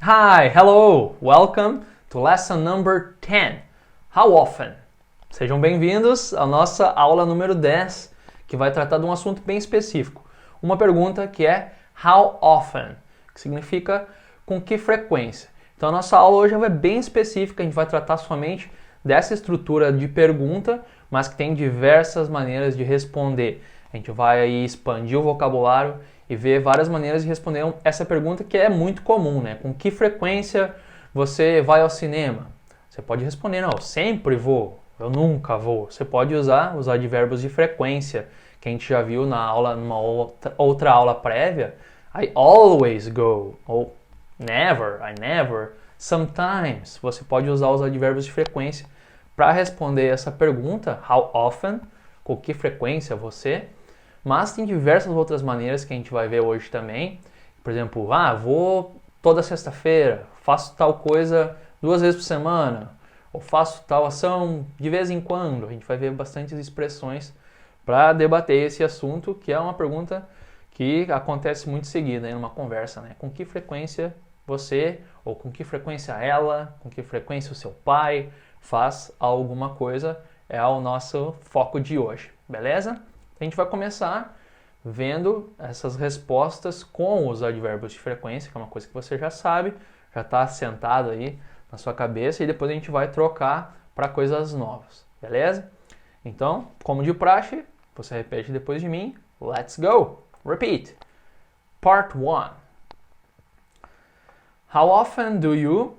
Hi, hello, welcome to lesson number 10. How often? Sejam bem-vindos à nossa aula número 10, que vai tratar de um assunto bem específico. Uma pergunta que é how often, que significa com que frequência. Então a nossa aula hoje é bem específica, a gente vai tratar somente dessa estrutura de pergunta, mas que tem diversas maneiras de responder. A gente vai aí expandir o vocabulário e ver várias maneiras de responder essa pergunta que é muito comum, né? Com que frequência você vai ao cinema? Você pode responder, não, eu sempre vou, eu nunca vou. Você pode usar os advérbios de frequência, que a gente já viu na aula, numa outra aula prévia. I always go, ou never, I never, sometimes. Você pode usar os advérbios de frequência para responder essa pergunta, how often, com que frequência você. Mas tem diversas outras maneiras que a gente vai ver hoje também. Por exemplo, vou toda sexta-feira, faço tal coisa 2 vezes por semana, ou faço tal ação de vez em quando. A gente vai ver bastantes expressões para debater esse assunto, que é uma pergunta que acontece muito seguida em uma conversa, né? Com que frequência você, ou com que frequência ela, com que frequência o seu pai faz alguma coisa, é o nosso foco de hoje, beleza? A gente vai começar vendo essas respostas com os advérbios de frequência, que é uma coisa que você já sabe, já está assentado aí na sua cabeça, e depois a gente vai trocar para coisas novas, beleza? Então, como de praxe, você repete depois de mim. Let's go! Repeat. Part 1. How often do you...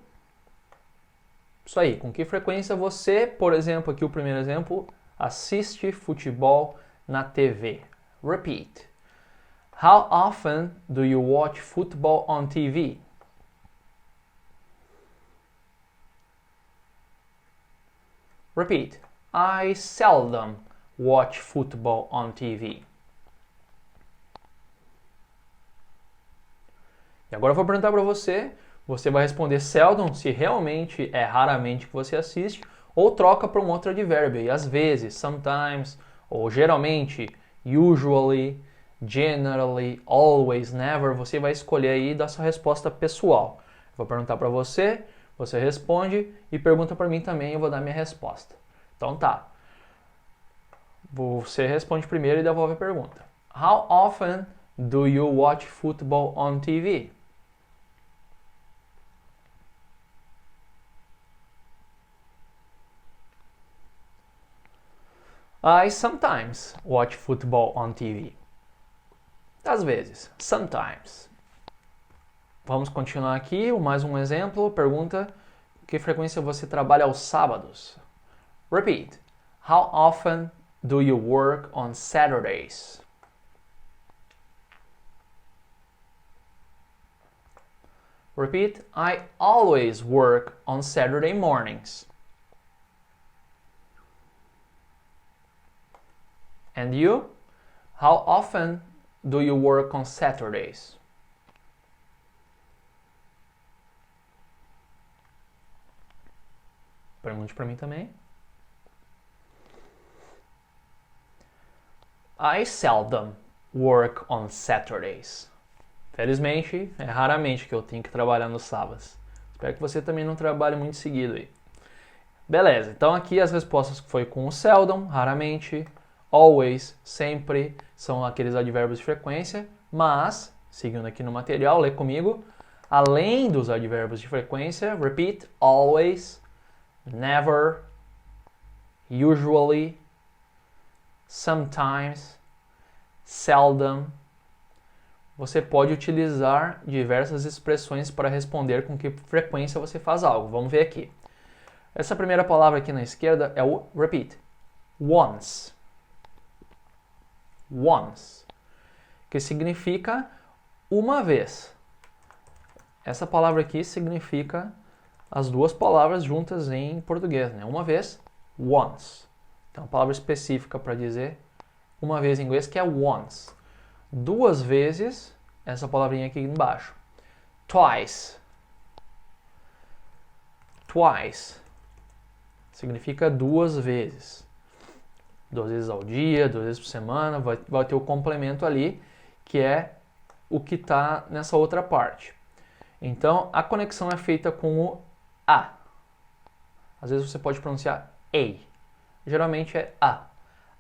Isso aí, com que frequência você, por exemplo, aqui o primeiro exemplo, assiste futebol na TV? Repeat. How often do you watch football on TV? Repeat. I seldom watch football on TV. E agora eu vou perguntar para você, você vai responder seldom, se realmente é raramente que você assiste, ou troca para um outro advérbio, e às vezes, sometimes, ou geralmente, usually, generally, always, never, você vai escolher aí da sua resposta pessoal. Eu vou perguntar para você, você responde e pergunta para mim também, eu vou dar minha resposta. Então tá. Você responde primeiro e devolve a pergunta. How often do you watch football on TV? I sometimes watch football on TV. Às vezes, sometimes. Vamos continuar aqui, mais um exemplo. Pergunta, que frequência você trabalha aos sábados? Repeat. How often do you work on Saturdays? Repeat. I always work on Saturday mornings. And you? How often do you work on Saturdays? Pergunte para mim também. I seldom work on Saturdays. Felizmente, é raramente que eu tenho que trabalhar nos sábados. Espero que você também não trabalhe muito seguido aí. Beleza, então aqui as respostas foi com o seldom, raramente, always, sempre, são aqueles advérbios de frequência, mas, seguindo aqui no material, lê comigo, além dos advérbios de frequência, repeat, always, never, usually, sometimes, seldom. Você pode utilizar diversas expressões para responder com que frequência você faz algo. Vamos ver aqui. Essa primeira palavra aqui na esquerda é o repeat. Once. Once. Que significa uma vez. Essa palavra aqui significa as duas palavras juntas em português, né? Uma vez, once. Então, uma palavra específica para dizer uma vez em inglês que é once. 2 vezes, essa palavrinha aqui embaixo. Twice. Twice. Significa 2 vezes. 2 vezes ao dia, 2 vezes por semana, vai ter o complemento ali, que é o que está nessa outra parte. Então, a conexão é feita com o A. Às vezes você pode pronunciar A. Geralmente é A.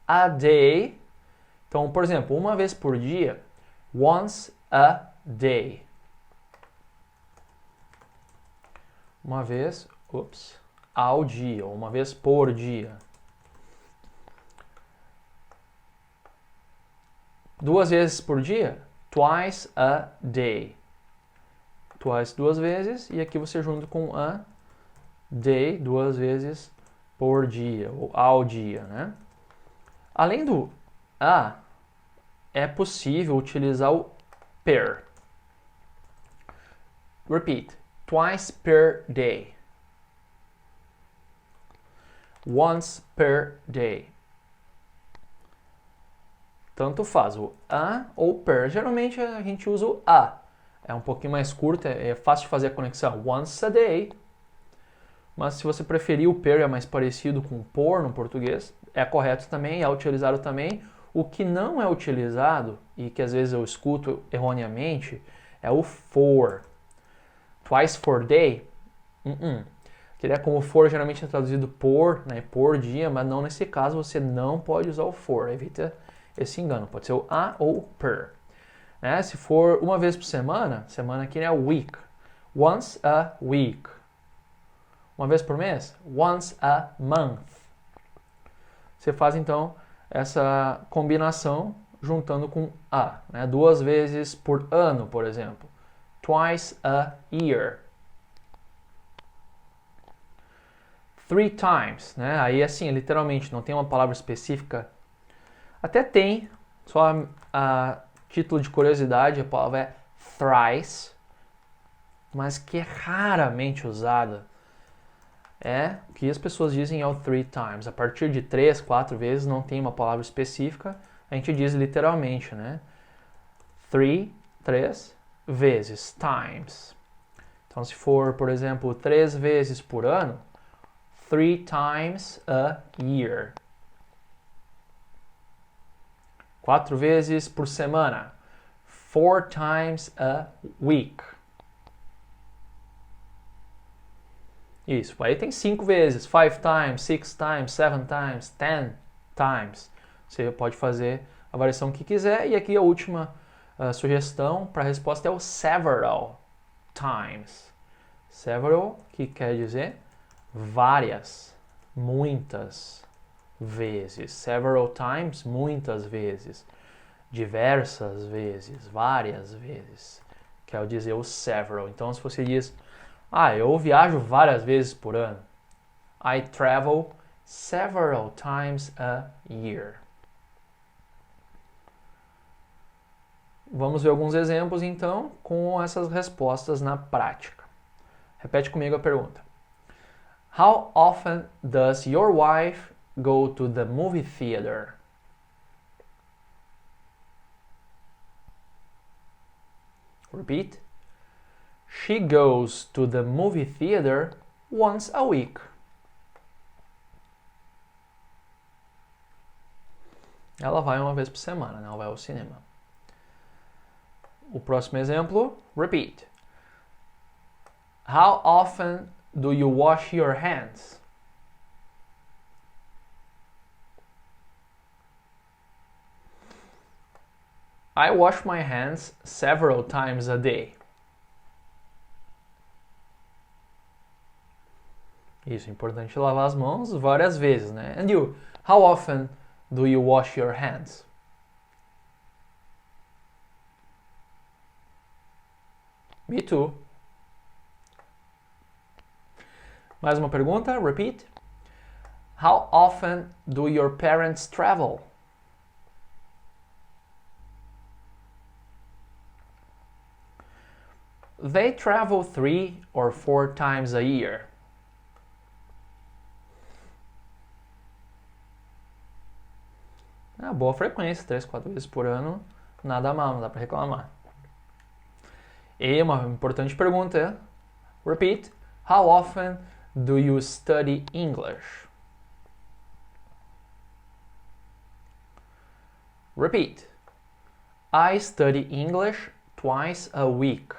A day. Então, por exemplo, uma vez por dia, once a day. Uma vez, ao dia, ou uma vez por dia. Duas vezes por dia, twice a day. Twice duas vezes, e aqui você junta com a day, duas vezes por dia, ou ao dia, né? Além do a, é possível utilizar o per. Repeat. Twice per day. Once per day. Tanto faz o a ou per. Geralmente a gente usa o a. É um pouquinho mais curto, é fácil de fazer a conexão. Once a day. Mas se você preferir, o per é mais parecido com por no português. É correto também, é utilizado também. O que não é utilizado, e que às vezes eu escuto erroneamente, é o for. Twice for day? Que é como for, geralmente é traduzido por, né, por dia, mas não nesse caso, você não pode usar o for, evita esse engano, pode ser o a ou per. Né? Se for uma vez por semana, semana aqui é week, once a week. Uma vez por mês, once a month. Você faz então essa combinação juntando com a, né? Duas vezes por ano, por exemplo, twice a year. Three times, né? Aí assim, literalmente, não tem uma palavra específica. Até tem, só a título de curiosidade, a palavra é thrice, mas que é raramente usada. É o que as pessoas dizem é o three times. A partir de 3, 4 vezes não tem uma palavra específica, a gente diz literalmente, né? Three, 3 vezes, times. Então se for, por exemplo, 3 vezes por ano, 3 times a year. 4 vezes por semana. 4 times a week. Isso, aí tem 5 vezes. 5 times, 6 times, 7 times, 10 times. Você pode fazer a variação que quiser. E aqui a última sugestão para a resposta é o several times. Several, que quer dizer várias, muitas vezes. Several times, muitas vezes. Diversas vezes, várias vezes. Quer dizer o several. Então, se você diz, eu viajo várias vezes por ano. I travel several times a year. Vamos ver alguns exemplos, então, com essas respostas na prática. Repete comigo a pergunta. How often does your wife go to the movie theater? Repeat. She goes to the movie theater once a week. Ela vai uma vez por semana, né? Ela vai ao cinema. O próximo exemplo, repeat. How often do you wash your hands? I wash my hands several times a day. Isso, é importante lavar as mãos várias vezes, né? And you, how often do you wash your hands? Me too. Mais uma pergunta, repeat. How often do your parents travel? They travel 3 or 4 times a year. Boa frequência, 3, 4 vezes por ano, nada mal, não dá para reclamar. E uma importante pergunta é, repeat, how often do you study English? Repeat, I study English twice a week.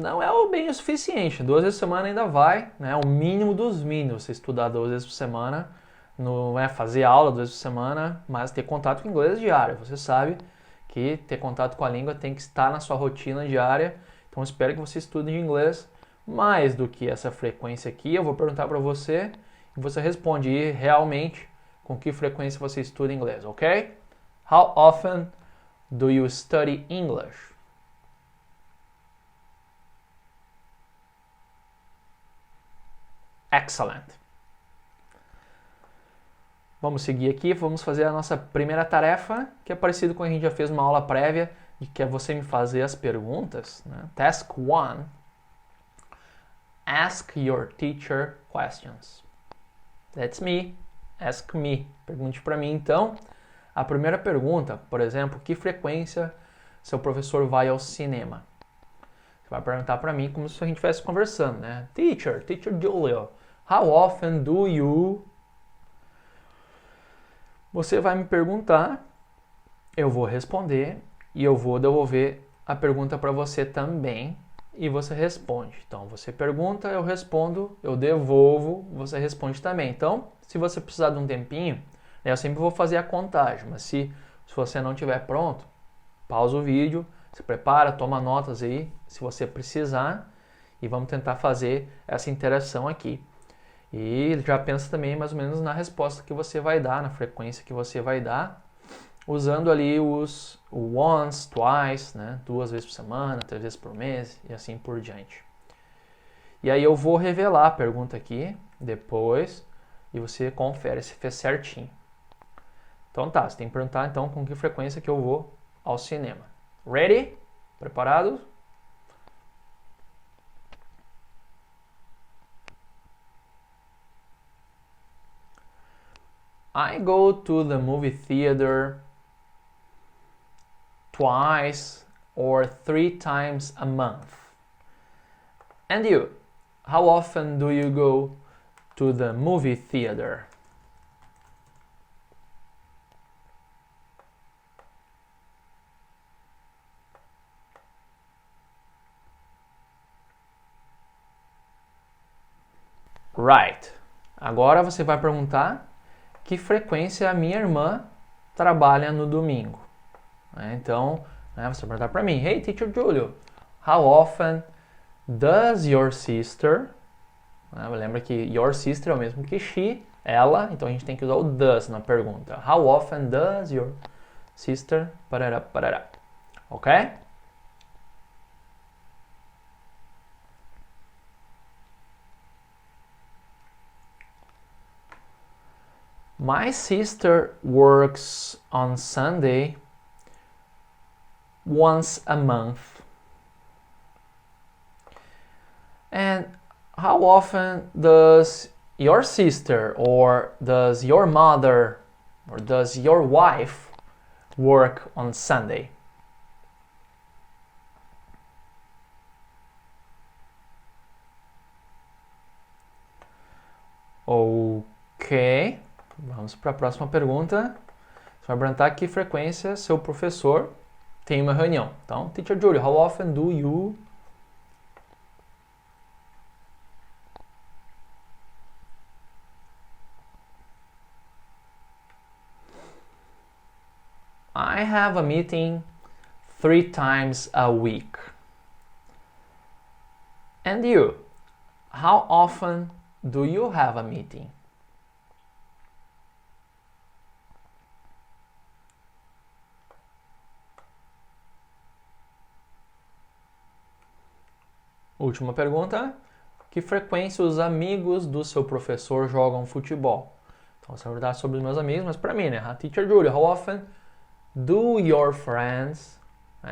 não é o bem o suficiente. 2 vezes por semana ainda vai, né? O mínimo dos mínimos, você estudar 2 vezes por semana, não é fazer aula 2 vezes por semana, mas ter contato com inglês diário. Você sabe que ter contato com a língua tem que estar na sua rotina diária. Então espero que você estude inglês mais do que essa frequência aqui. Eu vou perguntar para você e você responde realmente com que frequência você estuda inglês, ok? How often do you study English? Excellent. Vamos seguir aqui, vamos fazer a nossa primeira tarefa, que é parecido com a gente já fez uma aula prévia, de que é você me fazer as perguntas, né? Task 1. Ask your teacher questions. That's me. Ask me. Pergunte para mim, então. A primeira pergunta, por exemplo, que frequência seu professor vai ao cinema? Você vai perguntar para mim como se a gente estivesse conversando, né? Teacher Julio, how often do you... Você vai me perguntar, eu vou responder e eu vou devolver a pergunta para você também e você responde. Então, você pergunta, eu respondo, eu devolvo, você responde também. Então, se você precisar de um tempinho, eu sempre vou fazer a contagem, mas se você não estiver pronto, pausa o vídeo, se prepara, toma notas aí, se você precisar, e vamos tentar fazer essa interação aqui. E já pensa também mais ou menos na resposta que você vai dar, na frequência que você vai dar, usando ali o once, twice, né? 2 vezes por semana, 3 vezes por mês e assim por diante. E aí eu vou revelar a pergunta aqui depois e você confere se fez certinho. Então tá, você tem que perguntar então com que frequência que eu vou ao cinema. Ready? Preparado? I go to the movie theater twice or 3 times a month. And you? How often do you go to the movie theater? Right. Agora você vai perguntar que frequência a minha irmã trabalha no domingo. Então, você vai perguntar para mim, Hey, Teacher Julio, how often does your sister... Lembra que your sister é o mesmo que she, ela, então a gente tem que usar o does na pergunta. How often does your sister... Parará, parará. Ok? My sister works on Sunday once a month. And how often does your sister or does your mother or does your wife work on Sunday? Ok. Vamos para a próxima pergunta. Você vai perguntar que frequência seu professor tem uma reunião. Então, Teacher Julio, how often do you... I have a meeting 3 times a week. And you? How often do you have a meeting? Última pergunta. Que frequência os amigos do seu professor jogam futebol? Então, você vai perguntar sobre os meus amigos, mas para mim, né? Teacher Julio, how often do your friends...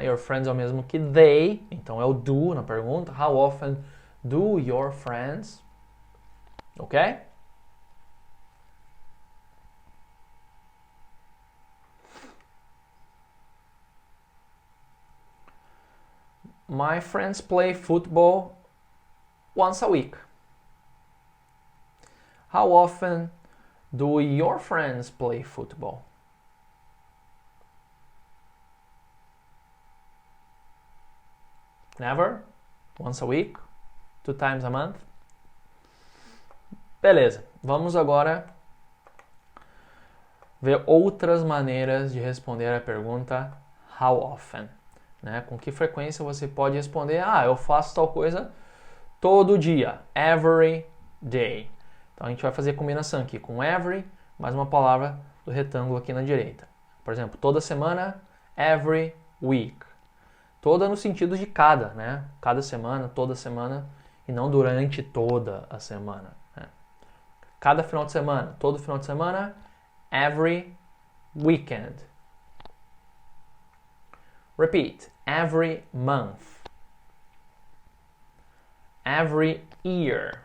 Your friends é o mesmo que they, então é o do na pergunta. How often do your friends... Ok? My friends play football once a week. How often do your friends play football? Never? Once a week? 2 times a month? Beleza, vamos agora ver outras maneiras de responder a pergunta how often, né? Com que frequência você pode responder, eu faço tal coisa todo dia, every day. Então a gente vai fazer a combinação aqui com every, mais uma palavra do retângulo aqui na direita. Por exemplo, toda semana, every week. Toda no sentido de cada, né? Cada semana, toda semana, e não durante toda a semana. Né? Cada final de semana, todo final de semana, every weekend. Repeat, every month. Every year.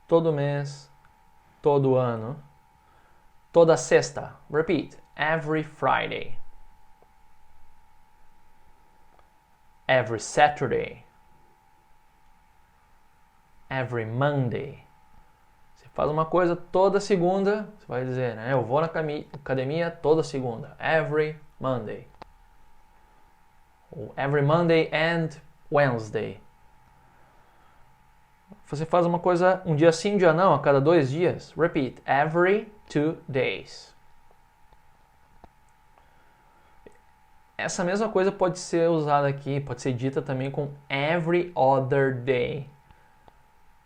Todo mês, todo ano. Toda sexta. Repeat, every Friday. Every Saturday. Every Monday. Você faz uma coisa toda segunda, você vai dizer, né? Eu vou na academia toda segunda. Every Monday. Ou every Monday and Wednesday. Você faz uma coisa um dia sim, um dia não, a cada 2 dias. Repeat, every 2 days. Essa mesma coisa pode ser usada aqui, pode ser dita também com every other day.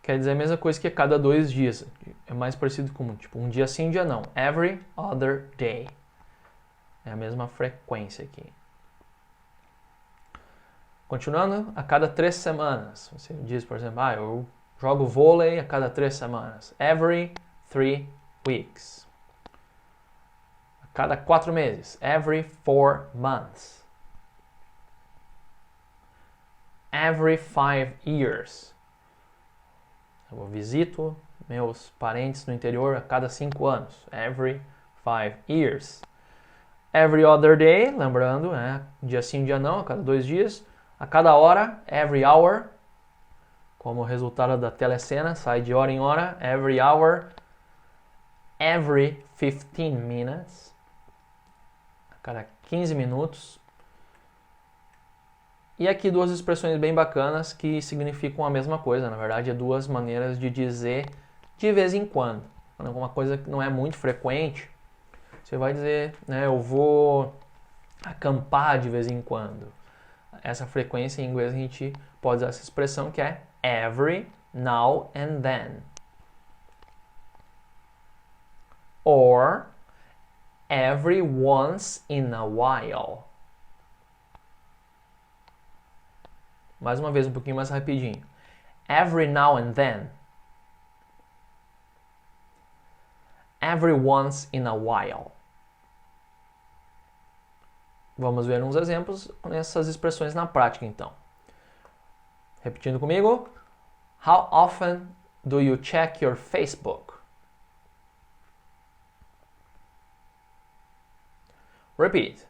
Quer dizer a mesma coisa que a cada 2 dias. É mais parecido com tipo um dia sim, um dia não. Every other day. É a mesma frequência aqui. Continuando, a cada 3 semanas. Você diz, por exemplo, eu jogo vôlei a cada 3 semanas. Every 3 weeks. A cada 4 meses. Every 4 months. Every 5 years. Eu visito meus parentes no interior a cada 5 anos. Every 5 years. Every other day, lembrando, dia sim, dia não, a cada 2 dias. A cada hora, every hour. Como resultado da telecena, sai de hora em hora. Every hour. Every 15 minutes. A cada 15 minutos. E aqui 2 expressões bem bacanas que significam a mesma coisa. Na verdade, é 2 maneiras de dizer de vez em quando. Quando alguma coisa que não é muito frequente, você vai dizer, eu vou acampar de vez em quando. Essa frequência em inglês a gente pode usar essa expressão que é every now and then. Or every once in a while. Mais uma vez, um pouquinho mais rapidinho. Every now and then. Every once in a while. Vamos ver uns exemplos nessas expressões na prática, então. Repetindo comigo. How often do you check your Facebook? Repeat.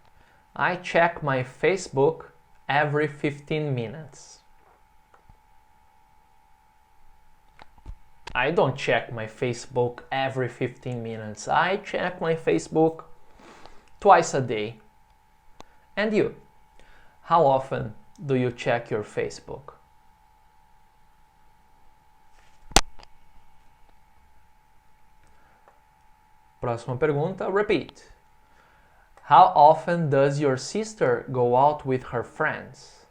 I check my Facebook every 15 minutes. I don't check my Facebook every 15 minutes. I check my Facebook twice a day. And you? How often do you check your Facebook? Próxima pergunta, repeat. How often does your sister go out with her friends?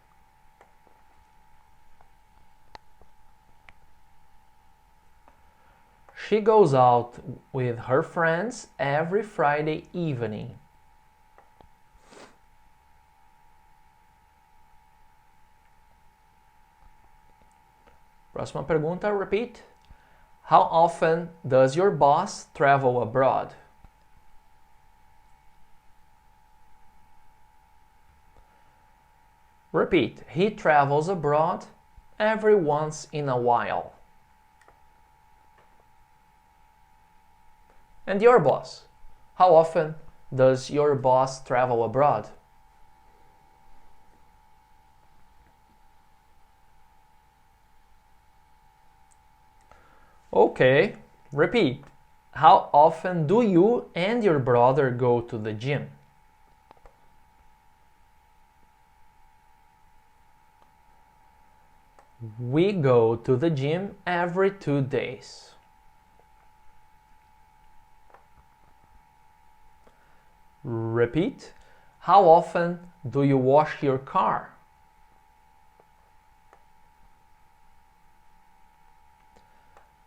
She goes out with her friends every Friday evening. Próxima pergunta, repeat. How often does your boss travel abroad? Repeat. He travels abroad every once in a while. And your boss? How often does your boss travel abroad? Okay, repeat. How often do you and your brother go to the gym? We go to the gym every 2 days. Repeat. How often do you wash your car?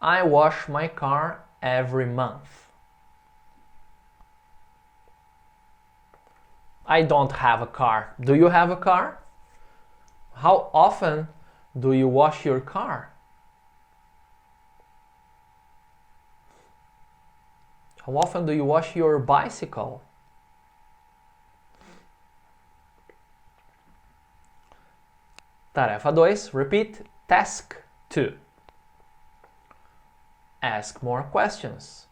I wash my car every month. I don't have a car. Do you have a car? How often do you wash your car? How often do you wash your bicycle? Tarefa 2. Repeat. Task 2. Ask more questions.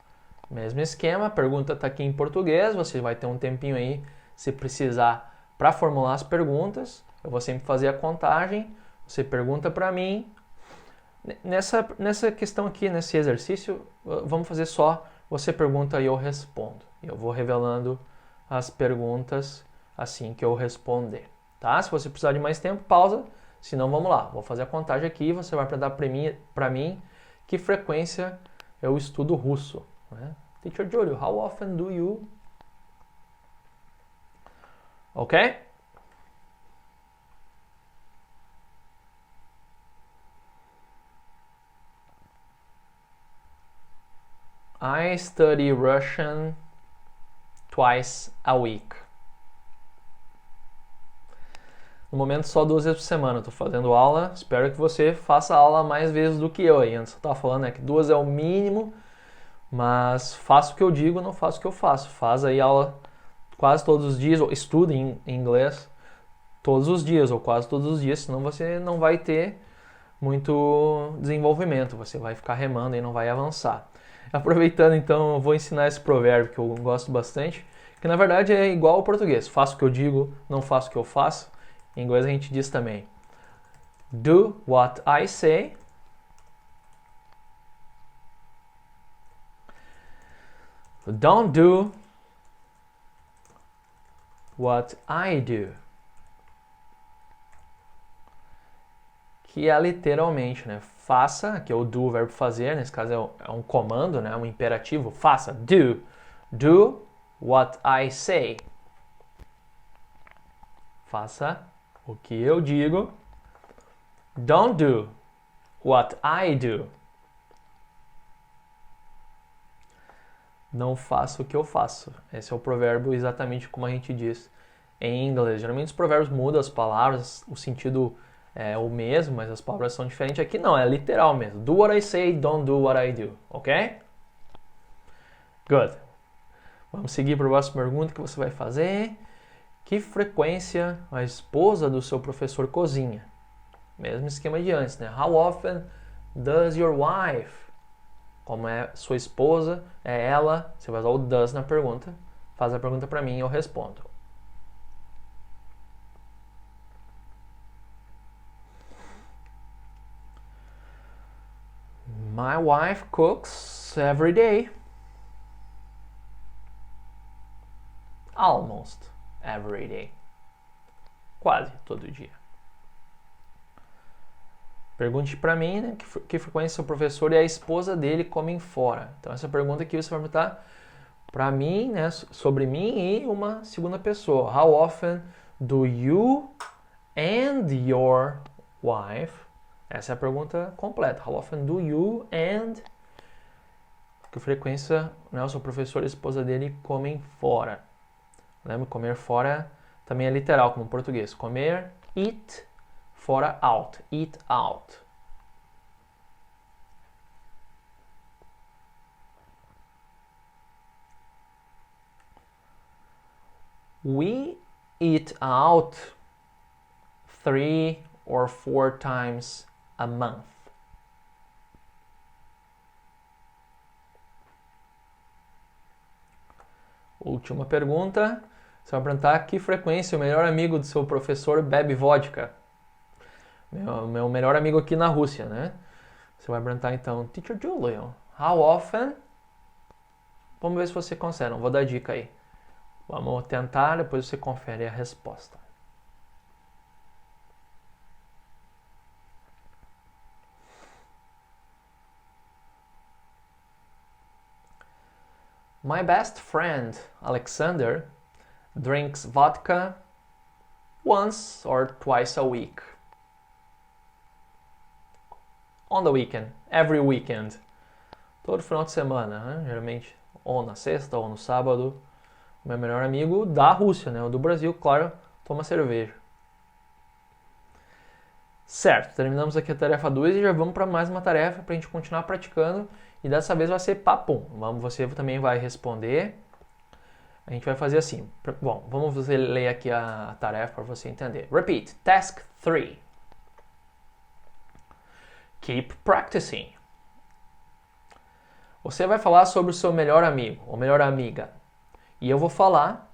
Mesmo esquema, a pergunta está aqui em português, você vai ter um tempinho aí, se precisar, para formular as perguntas. Eu vou sempre fazer a contagem, você pergunta para mim. Nessa questão aqui, nesse exercício, vamos fazer só você pergunta e eu respondo. Eu vou revelando as perguntas assim que eu responder. Tá? Se você precisar de mais tempo, pausa. Se não, vamos lá. Vou fazer a contagem aqui e você vai dar para mim que frequência eu estudo russo. Né? Teacher Júlio, how often do you... Ok? I study Russian twice a week. No momento só 2 vezes por semana eu tô fazendo aula. Espero que você faça aula mais vezes do que eu aí. Antes eu tava falando que 2 é o mínimo, mas faço o que eu digo, não faço o que eu faço. Faz aí aula quase todos os dias, ou estuda em inglês todos os dias, ou quase todos os dias, senão você não vai ter muito desenvolvimento, você vai ficar remando e não vai avançar. Aproveitando então, eu vou ensinar esse provérbio que eu gosto bastante, que na verdade é igual ao português. Faço o que eu digo, não faço o que eu faço. Em inglês a gente diz também do what I say. Don't do what I do. Que é literalmente, né? Faça, aqui é o do, o verbo fazer, nesse caso é um comando, né? Um imperativo. Faça, do. Do what I say. Faça o que eu digo. Don't do what I do. Não faça o que eu faço. Esse é o provérbio exatamente como a gente diz em inglês. Geralmente os provérbios mudam as palavras, o sentido é o mesmo, mas as palavras são diferentes. Aqui não, é literal mesmo. Do what I say, don't do what I do. Ok? Good. Vamos seguir para a próxima pergunta que você vai fazer. Que frequência a esposa do seu professor cozinha? Mesmo esquema de antes, né? How often does your wife? Como é sua esposa, é ela, você vai usar o does na pergunta. Faz a pergunta para mim e eu respondo. My wife cooks every day. Almost every day. Quase todo dia. Pergunte para mim, né, que frequência o professor e a esposa dele comem fora. Então essa pergunta aqui você vai perguntar para mim, né, sobre mim e uma segunda pessoa. How often do you and your wife? Essa é a pergunta completa. How often do you and... Que frequência, né, o seu professor e a esposa dele comem fora? Lembra, comer fora também é literal, como em português. Comer, eat, fora, out. Eat out. We eat out 3 or 4 times a month. Última pergunta. Você vai perguntar que frequência o melhor amigo do seu professor bebe vodka. Meu melhor amigo aqui na Rússia, né? Você vai perguntar então, Teacher Julio, how often? Vamos ver se você consegue, não vou dar dica aí. Vamos tentar, depois você confere a resposta. My best friend, Alexander, drinks vodka once or twice a week. On the weekend, every weekend. Todo final de semana, né? Geralmente ou na sexta ou no sábado. O meu melhor amigo da Rússia, né? O do Brasil, claro, toma cerveja. Certo, terminamos aqui a tarefa 2 e já vamos para mais uma tarefa para a gente continuar praticando. E dessa vez vai ser papum. Você também vai responder. A gente vai fazer assim. Bom, vamos ler aqui a tarefa para você entender. Repeat. Task 3. Keep practicing. Você vai falar sobre o seu melhor amigo ou melhor amiga. E eu vou falar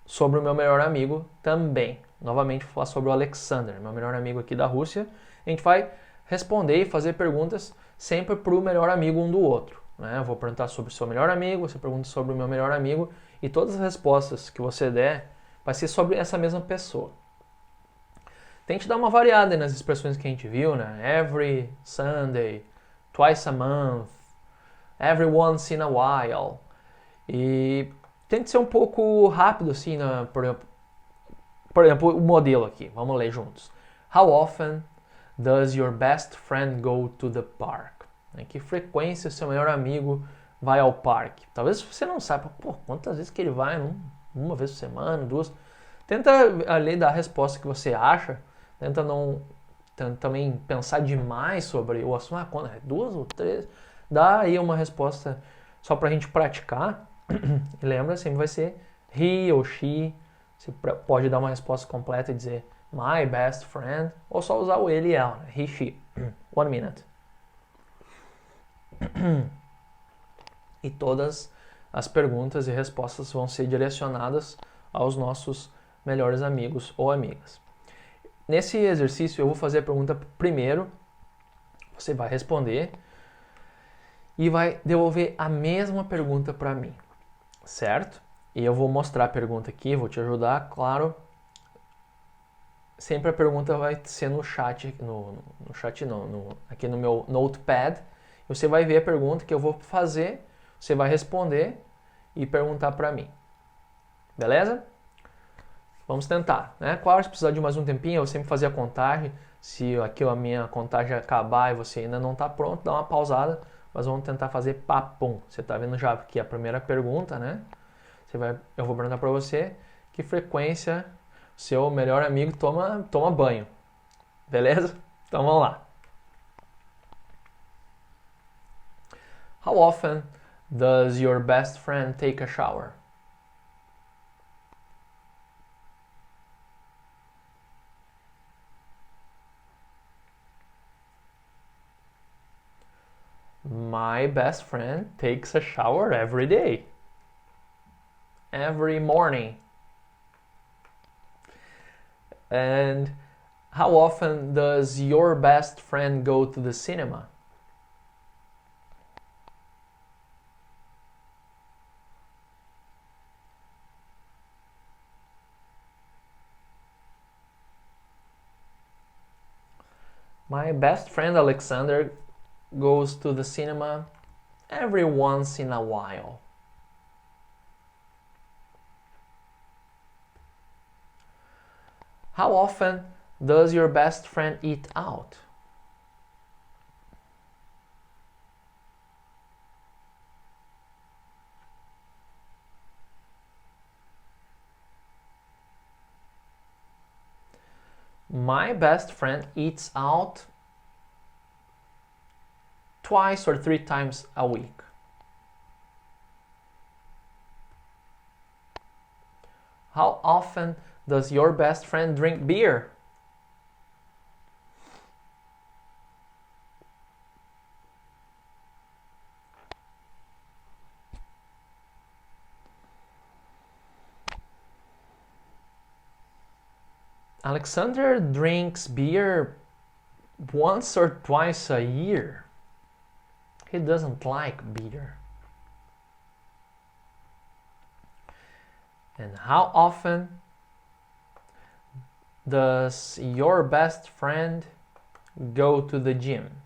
sobre o meu melhor amigo também. Novamente vou falar sobre o Alexander, meu melhor amigo aqui da Rússia. A gente vai responder e fazer perguntas sempre para o melhor amigo um do outro. Né? Eu vou perguntar sobre o seu melhor amigo, você pergunta sobre o meu melhor amigo e todas as respostas que você der vai ser sobre essa mesma pessoa. Tente dar uma variada nas expressões que a gente viu, né? Every Sunday, twice a month, every once in a while. E tente ser um pouco rápido assim, por exemplo, o modelo aqui. Vamos ler juntos. How often does your best friend go to the park? Em que frequência o seu melhor amigo vai ao parque? Talvez você não saiba, quantas vezes que ele vai? Uma vez por semana, duas. Tenta ali dar a resposta que você acha. Tenta também pensar demais sobre o assunto. Quando é 2 ou 3? Dá aí uma resposta só pra gente praticar. E lembra, sempre vai ser he ou she. Você pode dar uma resposta completa e dizer my best friend, ou só usar o ele e ela, he, she. 1 minute. E todas as perguntas e respostas vão ser direcionadas aos nossos melhores amigos ou amigas. Nesse exercício eu vou fazer a pergunta primeiro, você vai responder e vai devolver a mesma pergunta para mim, certo? E eu vou mostrar a pergunta aqui, vou te ajudar, claro. Sempre a pergunta vai ser no chat, aqui no meu notepad. Você vai ver a pergunta que eu vou fazer, você vai responder e perguntar para mim. Beleza? Vamos tentar, né? Claro, se precisar de mais um tempinho, eu sempre fazer a contagem. Se aqui a minha contagem acabar e você ainda não está pronto, dá uma pausada. Mas vamos tentar fazer papum. Você está vendo já aqui a primeira pergunta, né? Eu vou perguntar para você que frequência seu melhor amigo toma banho. Beleza? Então vamos lá. How often does your best friend take a shower? My best friend takes a shower every day. Every morning. And how often does your best friend go to the cinema? My best friend Alexander goes to the cinema every once in a while. How often does your best friend eat out? My best friend eats out twice or 3 times a week. How often does your best friend drink beer? Alexander drinks beer once or twice a year. He doesn't like beer. And how often does your best friend go to the gym?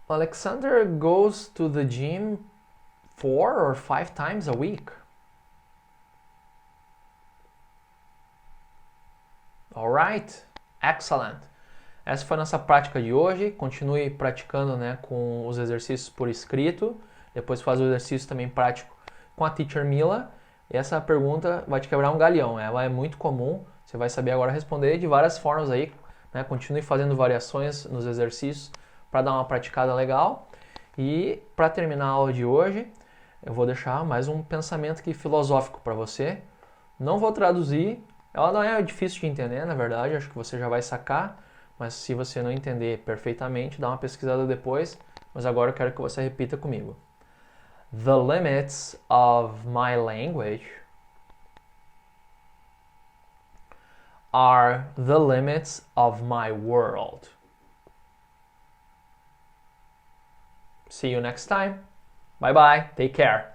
Alexander goes to the gym 4 or 5 times a week. Alright, excellent. Essa foi a nossa prática de hoje. Continue praticando, né, com os exercícios por escrito. Depois faz o exercício também prático com a Teacher Mila. E essa pergunta vai te quebrar um galhão. Ela é muito comum. Você vai saber agora responder de várias formas aí. Né? Continue fazendo variações nos exercícios para dar uma praticada legal. E para terminar a aula de hoje, eu vou deixar mais um pensamento aqui filosófico para você. Não vou traduzir. Ela não é difícil de entender, na verdade. Acho que você já vai sacar. Mas se você não entender perfeitamente, dá uma pesquisada depois. Mas agora eu quero que você repita comigo. The limits of my language are the limits of my world. See you next time. Bye bye. Take care.